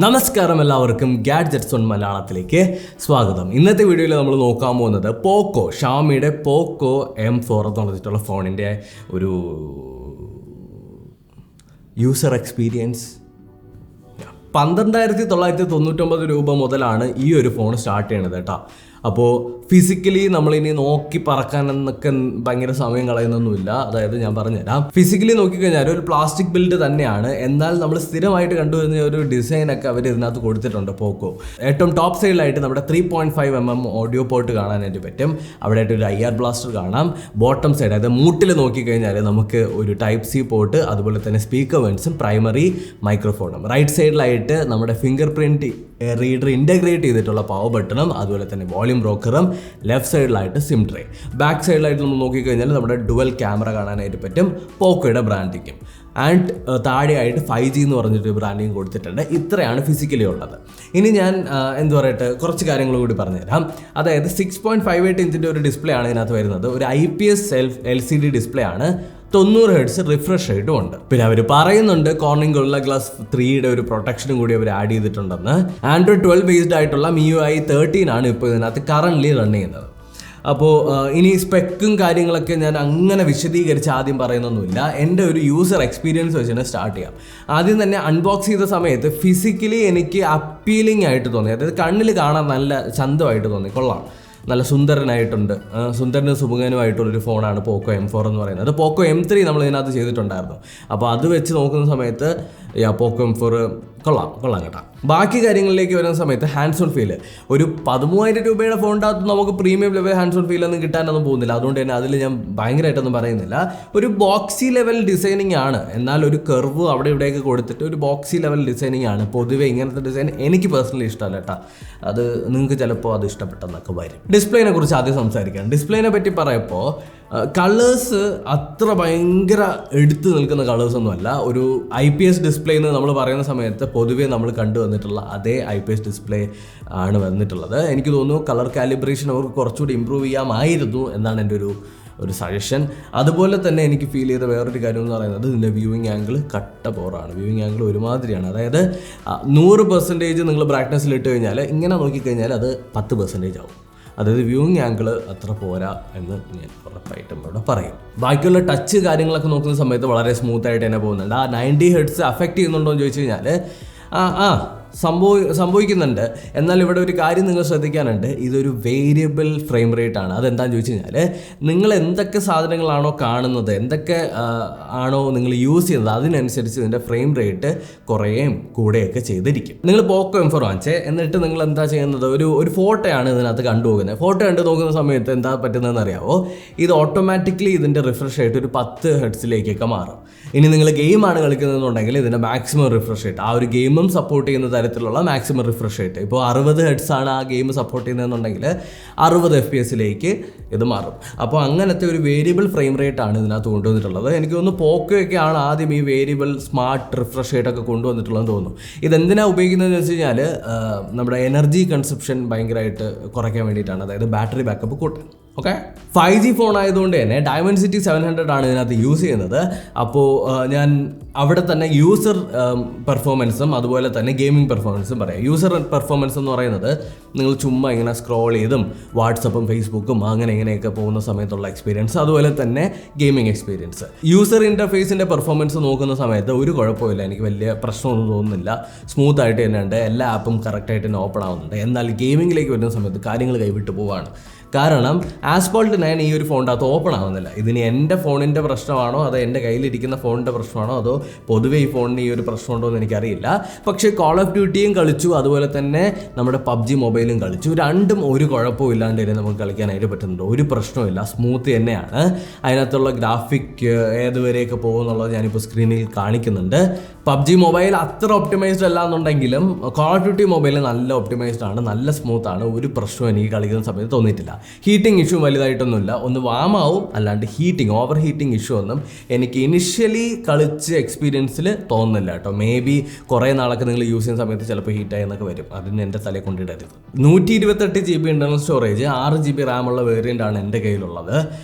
നമസ്കാരം എല്ലാവർക്കും gadgets on മലയാളത്തിലേക്ക് സ്വാഗതം. ഇന്നത്തെ വീഡിയോയിൽ നമ്മൾ നോക്കാൻ പോകുന്നത് പോക്കോ, ഷാമിയുടെ പോക്കോ M4 എന്ന് പറഞ്ഞിട്ടുള്ള ഫോണിൻ്റെ ഒരു യൂസർ എക്സ്പീരിയൻസ്. 12,999 രൂപ മുതലാണ് ഈ ഒരു ഫോൺ സ്റ്റാർട്ട് ചെയ്യണത് കേട്ടോ. അപ്പോൾ ഫിസിക്കലി നമ്മളിനി നോക്കി പറക്കാനെന്നൊക്കെ ഭയങ്കര സമയം കളയുന്നൊന്നുമില്ല. അതായത് ഞാൻ പറഞ്ഞുതരാം, ഫിസിക്കലി നോക്കിക്കഴിഞ്ഞാൽ ഒരു പ്ലാസ്റ്റിക് ബിൽഡ് തന്നെയാണ്. എന്നാൽ നമ്മൾ സ്ഥിരമായിട്ട് കണ്ടുവരുന്ന ഒരു ഡിസൈനൊക്കെ അവർ ഇതിനകത്ത് കൊടുത്തിട്ടുണ്ട് പോക്കോ. ഏറ്റവും ടോപ്പ് സൈഡിലായിട്ട് നമ്മുടെ 3.5mm ഓഡിയോ പോർട്ട് കാണാനായിട്ട് പറ്റും. അവിടെ ആയിട്ട് ഒരു IR ബ്ലാസ്റ്റർ കാണാം. ബോട്ടം സൈഡ്, അതായത് മൂട്ടിൽ നോക്കിക്കഴിഞ്ഞാൽ നമുക്ക് ഒരു Type-C പോർട്ട്, അതുപോലെ തന്നെ സ്പീക്കർ വെൻസും പ്രൈമറി മൈക്രോഫോണും. റൈറ്റ് സൈഡിലായിട്ട് നമ്മുടെ ഫിംഗർ പ്രിൻറ്റ് റീഡർ ഇൻ്റഗ്രേറ്റ് ചെയ്തിട്ടുള്ള പവർ ബട്ടണും അതുപോലെ തന്നെ വോളിയം ബ്രോക്കറും. ലെഫ്റ്റ് സൈഡിലായിട്ട് സിം ട്രേ. ബാക്ക് സൈഡിലായിട്ട് നമ്മൾ നോക്കിക്കഴിഞ്ഞാൽ നമ്മുടെ ഡുവൽ ക്യാമറ കാണാനായിട്ട് പറ്റും. പോക്കോയുടെ ബ്രാൻഡിങ്ങും ആൻഡ് താഴെയായിട്ട് 5G എന്ന് പറഞ്ഞിട്ട് ബ്രാൻഡിങ് കൊടുത്തിട്ടുണ്ട്. ഇത്രയാണ് ഫിസിക്കലി ഉള്ളത്. ഇനി ഞാൻ എന്ത് പറയട്ടെ, കുറച്ച് കാര്യങ്ങൾ കൂടി പറഞ്ഞുതരാം. അതായത് 6.58 ഇഞ്ചിൻ്റെ ഒരു ഡിസ്പ്ലേ ആണ് ഇതിനകത്ത് വരുന്നത്. ഒരു IPS LCD ഡിസ്പ്ലേ ആണ്. 90 Hz റിഫ്രഷ് റേറ്റും ഉണ്ട്. പിന്നെ അവർ പറയുന്നുണ്ട് കോർണിംഗ് ഗൊറില്ല ഗ്ലാസ് 3യുടെ ഒരു പ്രൊട്ടക്ഷനും കൂടി അവർ ആഡ് ചെയ്തിട്ടുണ്ടെന്ന്. Android 12 ബേസ്ഡ് ആയിട്ടുള്ള MIUI 13 ആണ് ഇപ്പോൾ ഇതിനകത്ത് കറൻ്റ്ലി റൺ ചെയ്യുന്നത്. അപ്പോൾ ഇനി സ്പെക്കും കാര്യങ്ങളൊക്കെ ഞാൻ അങ്ങനെ വിശദീകരിച്ച് ആദ്യം പറയുന്നൊന്നുമില്ല. എൻ്റെ ഒരു യൂസർ എക്സ്പീരിയൻസ് വെച്ച് തന്നെ സ്റ്റാർട്ട് ചെയ്യാം. ആദ്യം തന്നെ അൺബോക്സ് ചെയ്ത സമയത്ത് ഫിസിക്കലി എനിക്ക് അപ്പീലിംഗ് ആയിട്ട് തോന്നി. അതായത് കണ്ണിൽ കാണാൻ നല്ല ചന്തമായിട്ട് തോന്നി. കൊള്ളാം, നല്ല സുന്ദരനായിട്ടുണ്ട്. സുന്ദരനും സുമുഖനുമായിട്ടുള്ളൊരു ഫോണാണ് പോക്കോ M4 എന്ന് പറയുന്നത്. പോക്കോ M3 നമ്മൾ ഇതിനകത്ത് ചെയ്തിട്ടുണ്ടായിരുന്നു. അപ്പോൾ അത് വെച്ച് നോക്കുന്ന സമയത്ത് പോക്കോ M4 കൊള്ളാം കേട്ടോ. ബാക്കി കാര്യങ്ങളിലേക്ക് വരുന്ന സമയത്ത് ഹാൻഡ്സ് ഓൺ ഫീൽ, ഒരു 13,000 രൂപയുടെ ഫോണിൻ്റെ അകത്ത് നമുക്ക് പ്രീമിയം ലെവൽ ഹാൻഡ്സ് ഓൺ ഫീലൊന്നും കിട്ടാനൊന്നും പോകുന്നില്ല. അതുകൊണ്ട് തന്നെ അതിൽ ഞാൻ ഭയങ്കരമായിട്ടൊന്നും പറയുന്നില്ല. ഒരു ബോക്സി ലെവൽ ഡിസൈനിങ് ആണ്. എന്നാൽ ഒരു കർവ് അവിടെ ഇവിടെയൊക്കെ കൊടുത്തിട്ട് ഒരു ബോക്സി ലെവൽ ഡിസൈനിങ് ആണ്. പൊതുവെ ഇങ്ങനത്തെ ഡിസൈൻ എനിക്ക് പേഴ്സണലി ഇഷ്ടമല്ല കേട്ടോ. അത് നിങ്ങൾക്ക് ചിലപ്പോൾ അത് ഇഷ്ടപ്പെട്ടെന്നൊക്കെ വരും. ഡിസ്പ്ലേനെ കുറിച്ച് ആദ്യം സംസാരിക്കാം. ഡിസ്പ്ലേനെ പറ്റി പറയുമ്പോൾ കളേഴ്സ് അത്ര ഭയങ്കര എടുത്തു നിൽക്കുന്ന കളേഴ്സൊന്നുമല്ല. ഒരു IPS ഡിസ്പ്ലേ എന്ന് നമ്മൾ പറയുന്ന സമയത്ത് പൊതുവേ നമ്മൾ കണ്ടുവന്നിട്ടുള്ള അതേ IPS ഡിസ്പ്ലേ ആണ് വന്നിട്ടുള്ളത്. എനിക്ക് തോന്നുന്നു കളർ കാലിബ്രേഷൻ അവർക്ക് കുറച്ചുകൂടി ഇമ്പ്രൂവ് ചെയ്യാമായിരുന്നു എന്നാണ് എൻ്റെ ഒരു സജഷൻ. അതുപോലെ തന്നെ എനിക്ക് ഫീൽ ചെയ്ത വേറൊരു കാര്യം എന്ന് പറയുന്നത് ഇതിൻ്റെ വ്യൂയിങ് ആംഗിൾ കട്ട പോറാണ്. Viewing angle ഒരുമാതിരിയാണ്. അതായത് 100% നിങ്ങൾ ബ്രൈറ്റ്നസ്സിൽ ഇട്ട് കഴിഞ്ഞാൽ ഇങ്ങനെ നോക്കിക്കഴിഞ്ഞാൽ അത് 10% ആവും. അതായത് വ്യൂയിങ് ആംഗിൾ അത്ര പോരാ എന്ന് ഞാൻ ഉറപ്പായിട്ടും ഇവിടെ പറയും. ബാക്കിയുള്ള ടച്ച് കാര്യങ്ങളൊക്കെ നോക്കുന്ന സമയത്ത് വളരെ സ്മൂത്തായിട്ട് തന്നെ പോകുന്നുണ്ട്. 90 Hz അഫക്റ്റ് ചെയ്യുന്നുണ്ടോ എന്ന് ചോദിച്ചു കഴിഞ്ഞാൽ സംഭവിക്കുന്നുണ്ട്. എന്നാൽ ഇവിടെ ഒരു കാര്യം നിങ്ങൾ ശ്രദ്ധിക്കാനുണ്ട്. ഇതൊരു വേരിയബിൾ ഫ്രെയിം റേറ്റ് ആണ്. അതെന്താണെന്ന് ചോദിച്ചു കഴിഞ്ഞാൽ നിങ്ങൾ എന്തൊക്കെ സാധനങ്ങളാണോ കാണുന്നത്, എന്തൊക്കെ ആണോ നിങ്ങൾ യൂസ് ചെയ്യുന്നത്, അതിനനുസരിച്ച് ഇതിൻ്റെ ഫ്രെയിം റേറ്റ് കുറേയും കൂടെയൊക്കെ ചെയ്തിരിക്കും. നിങ്ങൾ പോക്കോ M4 വാങ്ങിച്ചേ, എന്നിട്ട് നിങ്ങൾ എന്താ ചെയ്യുന്നത്, ഒരു ഫോട്ടോയാണ് ഇതിനകത്ത് കണ്ടുപോകുന്നത്. ഫോട്ടോ കണ്ടു നോക്കുന്ന സമയത്ത് എന്താ പറ്റുന്നതെന്ന് അറിയാമോ? ഇത് ഓട്ടോമാറ്റിക്കലി ഇതിൻ്റെ റിഫ്രഷ് റേറ്റ് ഒരു 10 Hzയിലേക്കൊക്കെ മാറും. ഇനി നിങ്ങൾ ഗെയിമാണ് കളിക്കുന്നതെന്നുണ്ടെങ്കിൽ ഇതിൻ്റെ മാക്സിമം റിഫ്രഷ് റേറ്റ്, ആ ഒരു ഗെയിമും സപ്പോർട്ട് ചെയ്യുന്ന തരത്തിലുള്ള മാക്സിമം റിഫ്രഷ് റേറ്റ്, ഇപ്പോൾ 60 Hz ആണ് ആ ഗെയിം സപ്പോർട്ട് ചെയ്യുന്നതെന്നുണ്ടെങ്കിൽ 60 FPS ഇത് മാറും. അപ്പോൾ അങ്ങനത്തെ ഒരു വേരിയബിൾ ഫ്രെയിം റേറ്റ് ആണ് ഇതിനകത്ത് കൊണ്ടുവന്നിട്ടുള്ളത്. എനിക്ക് തോന്നുന്നു പോക്കോയൊക്കെയാണ് ആദ്യം ഈ വേരിയബിൾ സ്മാർട്ട് റിഫ്രഷ് റേറ്റ് ഒക്കെ കൊണ്ടുവന്നിട്ടുള്ളതെന്ന് തോന്നുന്നു. ഇതെന്തിനാണ് ഉപയോഗിക്കുന്നതെന്ന് വെച്ച് കഴിഞ്ഞാൽ നമ്മുടെ എനർജി കൺസപ്ഷൻ ഭയങ്കരമായിട്ട് കുറയ്ക്കാൻ വേണ്ടിയിട്ടാണ്. അതായത് ബാറ്ററി ബാക്കപ്പ് കൂട്ടാൻ. ഓക്കെ, 5G ഫോൺ ആയതുകൊണ്ട് തന്നെ Dimensity 700 ആണ് ഇതിനകത്ത് യൂസ് ചെയ്യുന്നത്. അപ്പോൾ ഞാൻ അവിടെ തന്നെ യൂസർ പെർഫോമൻസും അതുപോലെ തന്നെ ഗെയിമിംഗ് പെർഫോമൻസും പറയാം. യൂസർ പെർഫോമൻസ് എന്ന് പറയുന്നത് നിങ്ങൾ ചുമ്മാ ഇങ്ങനെ സ്ക്രോൾ ചെയ്തും വാട്സപ്പും ഫേസ്ബുക്കും അങ്ങനെ ഇങ്ങനെയൊക്കെ പോകുന്ന സമയത്തുള്ള എക്സ്പീരിയൻസ്, അതുപോലെ തന്നെ ഗെയിമിംഗ് എക്സ്പീരിയൻസ്. യൂസർ ഇൻ്റർഫേസിൻ്റെ പെർഫോമൻസ് നോക്കുന്ന സമയത്ത് ഒരു കുഴപ്പമില്ല, എനിക്ക് വലിയ പ്രശ്നമൊന്നും തോന്നുന്നില്ല. സ്മൂത്തായിട്ട് തന്നെ ഉണ്ട്, എല്ലാ ആപ്പും കറക്റ്റായിട്ട് തന്നെ ഓപ്പൺ ആവുന്നുണ്ട്. എന്നാൽ ഗെയിമിങ്ങിലേക്ക് വരുന്ന സമയത്ത് കാര്യങ്ങൾ കൈവിട്ട് പോവുകയാണ്. കാരണം ആസ്ഫാൾട്ട് 9 ഈ ഒരു ഫോണിൻ്റെ അകത്ത് ഓപ്പൺ ആവുന്നില്ല. ഇതിന് എൻ്റെ ഫോണിൻ്റെ പ്രശ്നമാണോ അതോ എൻ്റെ കയ്യിലിരിക്കുന്ന ഫോണിൻ്റെ പ്രശ്നമാണോ അതോ പൊതുവേ ഈ ഫോണിന് ഈ ഒരു പ്രശ്നമുണ്ടോ എന്ന് എനിക്കറിയില്ല. പക്ഷേ കോൾ ഓഫ് ഡ്യൂട്ടിയും കളിച്ചു, അതുപോലെ തന്നെ നമ്മുടെ PUBG മൊബൈലും കളിച്ചു. രണ്ടും ഒരു കുഴപ്പവും ഇല്ലാണ്ട് തന്നെ നമുക്ക് കളിക്കാനായിട്ട് പറ്റുന്നുണ്ട്. ഒരു പ്രശ്നവുമില്ല, സ്മൂത്ത് തന്നെയാണ്. അതിനകത്തുള്ള ഗ്രാഫിക് ഏതുവരെയൊക്കെ പോകുമെന്നുള്ളത് ഞാനിപ്പോൾ സ്ക്രീനിൽ കാണിക്കുന്നുണ്ട്. PUBG മൊബൈൽ അത്ര ഒപ്റ്റിമൈസ്ഡ് അല്ല എന്നുണ്ടെങ്കിലും കോൾ ഓഫ് ഡ്യൂട്ടി മൊബൈൽ നല്ല ഒപ്റ്റിമൈസ്ഡ് ആണ്, നല്ല സ്മൂത്താണ്. ഒരു പ്രശ്നവും എനിക്ക് കളിക്കുന്ന സമയത്ത് തോന്നിയിട്ടില്ല. ഹീറ്റിംഗ് ഇഷ്യൂ വലുതായിട്ടൊന്നുമില്ല, ഒന്ന് വാമാവും, അല്ലാണ്ട് ഓവർ ഹീറ്റിംഗ് ഇഷ്യൂ ഒന്നും എനിക്ക് ഇനിഷ്യലി കളിച്ച് എക്സ്പീരിയൻസിൽ തോന്നുന്നില്ല കേട്ടോ. മേ ബി കുറേ നാളൊക്കെ നിങ്ങൾ യൂസ് ചെയ്യുന്ന സമയത്ത് ചിലപ്പോൾ ഹീറ്റായി എന്നൊക്കെ വരും, അതിന് എൻ്റെ തലയിൽ കൊണ്ടിടരുത്. 128 GB ഇൻ്റർണൽ സ്റ്റോറേജ്, 6 GB റാമുള്ള വേരിയൻ്റ് ആണ് എൻ്റെ കയ്യിലുള്ളത്.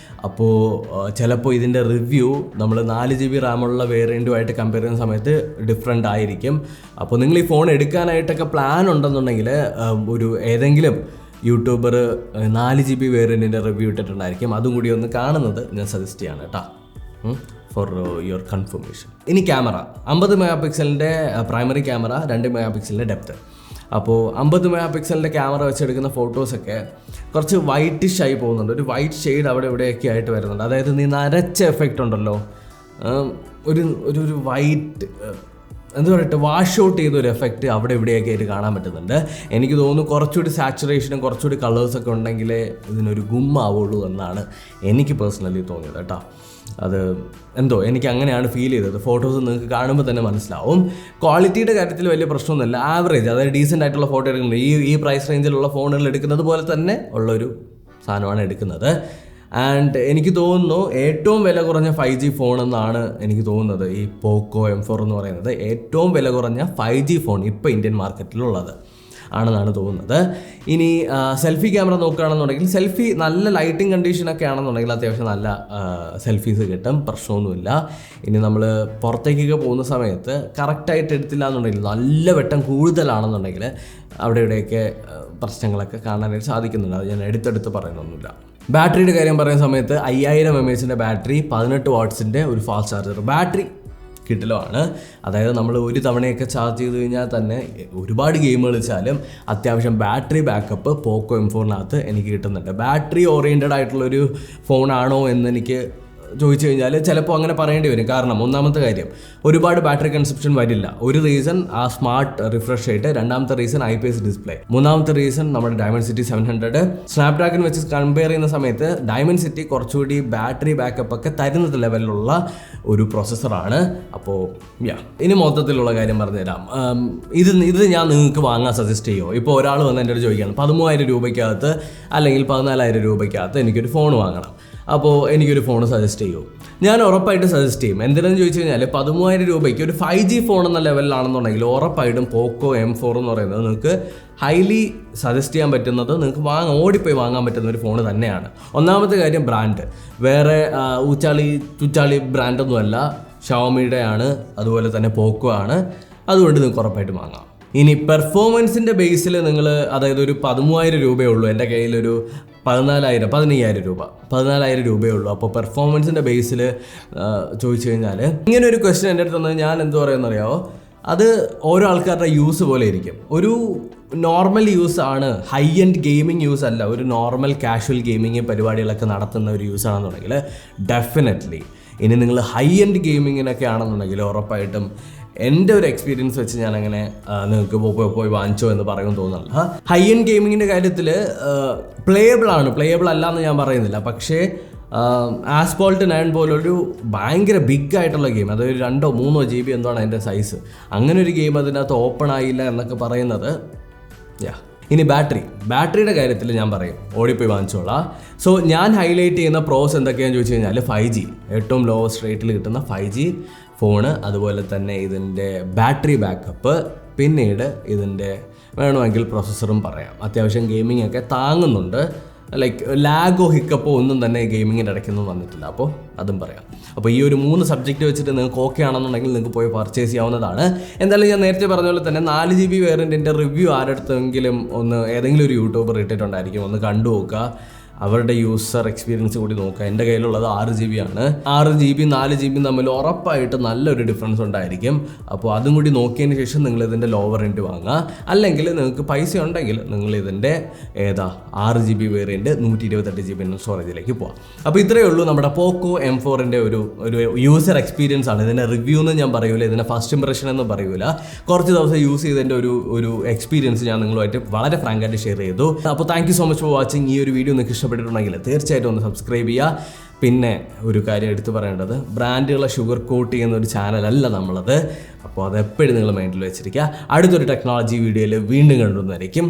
അപ്പോൾ ചിലപ്പോൾ ഇതിൻ്റെ റിവ്യൂ നമ്മൾ 4 GB റാമുള്ള വേരിയൻറ്റുമായിട്ട് കമ്പയർ ചെയ്യുന്ന സമയത്ത് ഡിഫറെൻ്റ് ആയിരിക്കും. അപ്പോൾ നിങ്ങൾ ഈ ഫോൺ എടുക്കാനായിട്ടൊക്കെ പ്ലാൻ ഉണ്ടെന്നുണ്ടെങ്കിൽ ഒരു ഏതെങ്കിലും യൂട്യൂബർ 4 GB വേരിയൻറ്റിൻ്റെ റിവ്യൂ ഇട്ടിട്ടുണ്ടായിരിക്കും, അതും കൂടി ഒന്ന് കാണുന്നത് ഞാൻ സജസ്റ്റ് ചെയ്യാണ് കേട്ടോ, ഫോർ യുവർ കൺഫർമേഷൻ. ഇനി camera, 50 MP primary camera, 2 MP depth. അപ്പോൾ 50 MP ക്യാമറ വെച്ചെടുക്കുന്ന ഫോട്ടോസൊക്കെ കുറച്ച് വൈറ്റിഷ് ആയി പോകുന്നുണ്ട്, ഒരു വൈറ്റ് ഷെയ്ഡ് അവിടെ ഇവിടെയൊക്കെ ആയിട്ട് വരുന്നുണ്ട്. അതായത് നീ നരച്ച എഫക്റ്റ് ഉണ്ടല്ലോ, ഒരു വൈറ്റ് എന്താ പറയുക, വാഷ് ഔട്ട് ചെയ്തൊരു എഫക്റ്റ് അവിടെ ഇവിടെയൊക്കെ ആയിട്ട് കാണാൻ പറ്റുന്നുണ്ട്. എനിക്ക് തോന്നുന്നു കുറച്ചുകൂടി സാച്ചുറേഷനും കുറച്ചുകൂടി കളേഴ്സൊക്കെ ഉണ്ടെങ്കിലേ ഇതിനൊരു ഗുമ്മാവുള്ളൂ എന്നാണ് എനിക്ക് പേഴ്സണലി തോന്നിയത് കേട്ടോ. അത് എന്തോ എനിക്ക് അങ്ങനെയാണ് ഫീൽ ചെയ്തത്. ഫോട്ടോസ് നിങ്ങൾക്ക് കാണുമ്പോൾ തന്നെ മനസ്സിലാവും. ക്വാളിറ്റിയുടെ കാര്യത്തിൽ വലിയ പ്രശ്നമൊന്നുമില്ല, ആവറേജ്, അതായത് ഡീസൻ്റ് ആയിട്ടുള്ള ഫോട്ടോ എടുക്കുന്നത് ഈ പ്രൈസ് റേഞ്ചിലുള്ള ഫോണുകൾ എടുക്കുന്നത് പോലെ തന്നെ ഉള്ളൊരു സാധനമാണ് എടുക്കുന്നത്. ആൻഡ് എനിക്ക് തോന്നുന്നു ഏറ്റവും വില കുറഞ്ഞ 5G ഫോൺ എന്നാണ് എനിക്ക് തോന്നുന്നത് ഈ പോക്കോ M4 എന്ന് പറയുന്നത്. ഏറ്റവും വില കുറഞ്ഞ 5G ഫോൺ ഇപ്പോൾ ഇന്ത്യൻ മാർക്കറ്റിലുള്ളത് ആണെന്നാണ് തോന്നുന്നത്. ഇനി സെൽഫി ക്യാമറ നോക്കുകയാണെന്നുണ്ടെങ്കിൽ സെൽഫി നല്ല ലൈറ്റിംഗ് കണ്ടീഷനൊക്കെ ആണെന്നുണ്ടെങ്കിൽ അത്യാവശ്യം നല്ല സെൽഫീസ് കിട്ടും, പ്രശ്നമൊന്നുമില്ല. ഇനി നമ്മൾ പുറത്തേക്കൊക്കെ പോകുന്ന സമയത്ത് കറക്റ്റായിട്ട് എടുത്തില്ല എന്നുണ്ടെങ്കിൽ, നല്ല വെട്ടം കൂടുതലാണെന്നുണ്ടെങ്കിൽ അവിടെ ഇവിടെയൊക്കെ പ്രശ്നങ്ങളൊക്കെ കാണാനായിട്ട് സാധിക്കുന്നുണ്ട്. അത് ഞാൻ എടുത്തെടുത്ത് പറയുന്നൊന്നുമില്ല. ബാറ്ററിയുടെ കാര്യം പറയുന്ന സമയത്ത് 5000 mAh ബാറ്ററി, 18 വാട്ട്സിൻ്റെ ഒരു ഫാസ്റ്റ് ചാർജർ. ബാറ്ററി കിട്ടലുമാണ്, അതായത് നമ്മൾ ഒരു തവണയൊക്കെ ചാർജ് ചെയ്ത് കഴിഞ്ഞാൽ തന്നെ ഒരുപാട് ഗെയിം കളിച്ചാലും അത്യാവശ്യം ബാറ്ററി ബാക്കപ്പ് പോക്കോ M4 എനിക്ക് കിട്ടുന്നുണ്ട്. ബാറ്ററി ഓറിയൻറ്റഡ് ആയിട്ടുള്ളൊരു ഫോണാണോ എന്നെനിക്ക് ചോദിച്ചു കഴിഞ്ഞാൽ ചിലപ്പോൾ അങ്ങനെ പറയേണ്ടി വരും. കാരണം ഒന്നാമത്തെ കാര്യം, ഒരുപാട് ബാറ്ററി കൺസപ്ഷൻ വരില്ല. ഒരു റീസൺ ആ സ്മാർട്ട് റിഫ്രഷ് റേറ്റ്, രണ്ടാമത്തെ റീസൺ IPS ഡിസ്പ്ലേ, മൂന്നാമത്തെ റീസൺ നമ്മുടെ ഡയമണ്ട് 700 സ്നാപ്ഡ്രാഗൺ വെച്ച് കമ്പയർ ചെയ്യുന്ന സമയത്ത് ഡയമണ്ട് കുറച്ചുകൂടി ബാറ്ററി ബാക്കപ്പ് ഒക്കെ തരുന്ന ലെവലിലുള്ള ഒരു പ്രോസസ്സറാണ്. അപ്പോൾ ഇനി മൊത്തത്തിലുള്ള കാര്യം പറഞ്ഞുതരാം. ഇത് ഞാൻ നിങ്ങൾക്ക് വാങ്ങാൻ സജസ്റ്റ് ചെയ്യുമോ? ഇപ്പോൾ ഒരാൾ വന്ന് എൻ്റെ അടുത്ത് ചോദിക്കുകയാണ് 13,000 രൂപയ്ക്കകത്ത് അല്ലെങ്കിൽ 14,000 രൂപയ്ക്കകത്ത് എനിക്കൊരു ഫോൺ വാങ്ങണം, അപ്പോൾ എനിക്കൊരു ഫോൺ സജസ്റ്റ് ചെയ്യുമോ? ഞാൻ ഉറപ്പായിട്ട് സജസ്റ്റ് ചെയ്യും. എന്തിനാണെന്ന് ചോദിച്ചു കഴിഞ്ഞാൽ 13,000 രൂപയ്ക്ക് ഒരു 5G ഫോൺ എന്ന ലെവലിലാണെന്നുണ്ടെങ്കിൽ ഉറപ്പായിട്ടും പോക്കോ M4 എന്ന് പറയുന്നത് നിങ്ങൾക്ക് ഹൈലി സജസ്റ്റ് ചെയ്യാൻ പറ്റുന്നത്, നിങ്ങൾക്ക് ഓടിപ്പോയി വാങ്ങാൻ പറ്റുന്ന ഒരു ഫോൺ തന്നെയാണ്. ഒന്നാമത്തെ കാര്യം ബ്രാൻഡ്, വേറെ ചുച്ചാളി ബ്രാൻഡൊന്നുമല്ല, ഷവോമിയുടെ ആണ്, അതുപോലെ തന്നെ പോക്കോ ആണ്, അതുകൊണ്ട് നിങ്ങൾക്ക് ഉറപ്പായിട്ട് വാങ്ങാം. ഇനി പെർഫോമൻസിൻ്റെ ബേസിൽ നിങ്ങൾ, അതായത് ഒരു 13,000 രൂപയേ ഉള്ളൂ, എൻ്റെ കയ്യിലൊരു 15,000 രൂപയേ ഉള്ളൂ. അപ്പോൾ പെർഫോമൻസിൻ്റെ ബേസിൽ ചോദിച്ചു കഴിഞ്ഞാൽ ഇങ്ങനെ ഒരു ക്വസ്റ്റ്യൻ എൻ്റെ അടുത്ത് തന്നത് ഞാൻ എന്ത് പറയുമെന്നറിയാമോ? അത് ഓരോ ആൾക്കാരുടെ യൂസ് പോലെ ഇരിക്കും. ഒരു നോർമൽ യൂസ് ആണ്, ഹൈ എൻഡ് ഗെയിമിംഗ് യൂസ് അല്ല, ഒരു നോർമൽ കാഷ്വൽ ഗെയിമിങ് പരിപാടികളൊക്കെ നടത്തുന്ന ഒരു യൂസ് ആണെന്നുണ്ടെങ്കിൽ ഡെഫിനറ്റ്ലി. ഇനി നിങ്ങൾ ഹൈ എൻഡ് ഗെയിമിങ്ങിനൊക്കെ ആണെന്നുണ്ടെങ്കിൽ ഉറപ്പായിട്ടും എൻ്റെ ഒരു എക്സ്പീരിയൻസ് വെച്ച് ഞാനങ്ങനെ നിങ്ങൾക്ക് പോയി വാങ്ങിച്ചോ എന്ന് പറയുമെന്ന് തോന്നുന്നില്ല. ഹൈ എൻഡ് ഗെയിമിങ്ങിൻ്റെ കാര്യത്തിൽ പ്ലേയബിൾ അല്ല എന്ന് ഞാൻ പറയുന്നില്ല, പക്ഷേ ആസ്ഫോൾട്ട് 9 പോലൊരു ഭയങ്കര ബിഗ് ആയിട്ടുള്ള ഗെയിം, അതൊരു 2-3 GB എന്താണ് അതിൻ്റെ സൈസ്, അങ്ങനെ ഒരു ഗെയിം അതിനകത്ത് ഓപ്പൺ ആയില്ല എന്നൊക്കെ പറയുന്നത്. ഇനി ബാറ്ററിയുടെ കാര്യത്തിൽ ഞാൻ പറയും ഓടിപ്പോയി വാങ്ങിച്ചോളാം. സോ ഞാൻ ഹൈലൈറ്റ് ചെയ്യുന്ന പ്രോസ് എന്തൊക്കെയാണെന്ന് ചോദിച്ചു കഴിഞ്ഞാൽ 5G, ഏറ്റവും ലോവസ്റ്റ് റേറ്റിൽ കിട്ടുന്ന 5G ഫോണ്, അതുപോലെ തന്നെ ഇതിൻ്റെ ബാറ്ററി ബാക്കപ്പ്, പിന്നീട് ഇതിൻ്റെ വേണമെങ്കിൽ പ്രോസസ്സറും പറയാം. അത്യാവശ്യം ഗെയിമിംഗ് ഒക്കെ താങ്ങുന്നുണ്ട്, ലൈക്ക് ലാഗോ ഹിക്കപ്പോ ഒന്നും തന്നെ ഗെയിമിങ്ങിൻ്റെ ഇടയ്ക്കൊന്നും വന്നിട്ടില്ല, അപ്പോൾ അതും പറയാം. അപ്പോൾ ഈ ഒരു 3 സബ്ജക്റ്റ് വെച്ചിട്ട് നിങ്ങൾക്ക് ഓക്കെ ആണെന്നുണ്ടെങ്കിൽ നിങ്ങൾക്ക് പോയി പർച്ചേസ് ചെയ്യാവുന്നതാണ്. എന്തായാലും ഞാൻ നേരത്തെ പറഞ്ഞ പോലെ തന്നെ 4 GB വേരിയൻറ്റിൻ്റെ റിവ്യൂ ആരെടുത്തെങ്കിലും ഏതെങ്കിലും ഒരു യൂട്യൂബർ ഇട്ടിട്ടുണ്ടായിരിക്കും, ഒന്ന് കണ്ടു നോക്കുക. അവരുടെ യൂസർ എക്സ്പീരിയൻസ് കൂടി നോക്കുക. എൻ്റെ കയ്യിലുള്ളത് 6 GB ആണ്. 6 GB 4 GB തമ്മിൽ ഉറപ്പായിട്ട് നല്ലൊരു ഡിഫറൻസ് ഉണ്ടായിരിക്കും. അപ്പോൾ അതും കൂടി നോക്കിയതിന് ശേഷം നിങ്ങൾ ഇതിൻ്റെ ലോവർ എൻഡ് വാങ്ങുക. അല്ലെങ്കിൽ നിങ്ങൾക്ക് പൈസ ഉണ്ടെങ്കിൽ നിങ്ങൾ ഇതിൻ്റെ 6 GB വേരിയൻറ്റ് 128 GB സ്റ്റോറേജിലേക്ക് പോകാം. അപ്പോൾ ഇത്രയേ ഉള്ളൂ നമ്മുടെ പോക്കോ M4ൻ്റെ ഒരു യൂസർ എക്സ്പീരിയൻസ് ആണ്. ഇതിൻ്റെ റിവ്യൂ എന്ന് ഞാൻ പറയൂല, ഇതിൻ്റെ ഫസ്റ്റ് ഇംപ്രഷൻ എന്ന് പറയൂല. കുറച്ച് ദിവസം യൂസ് ചെയ്തതിൻ്റെ ഒരു എക്സ്പീരിയൻസ് ഞാൻ നിങ്ങളുമായിട്ട് വളരെ ഫ്രാങ്കായിട്ട് ഷെയർ ചെയ്തു. അപ്പോൾ thank you so much for watching. ഈ ഒരു വീഡിയോ നിങ്ങൾക്ക് ഇഷ്ടപ്പെട്ടിട്ടുണ്ടെങ്കിൽ തീർച്ചയായിട്ടും ഒന്ന് സബ്സ്ക്രൈബ് ചെയ്യുക. പിന്നെ ഒരു കാര്യം എടുത്തു പറയേണ്ടത്, ബ്രാൻഡുകളെ ഷുഗർ കോട്ട് ചെയ്യുന്ന ഒരു ചാനലല്ല നമ്മളത്. അപ്പോൾ അതെപ്പോഴും നിങ്ങൾ മൈൻഡിൽ വെച്ചിരിക്കുക. അടുത്തൊരു ടെക്നോളജി വീഡിയോയിൽ വീണ്ടും കണ്ടുവന്നായിരിക്കും.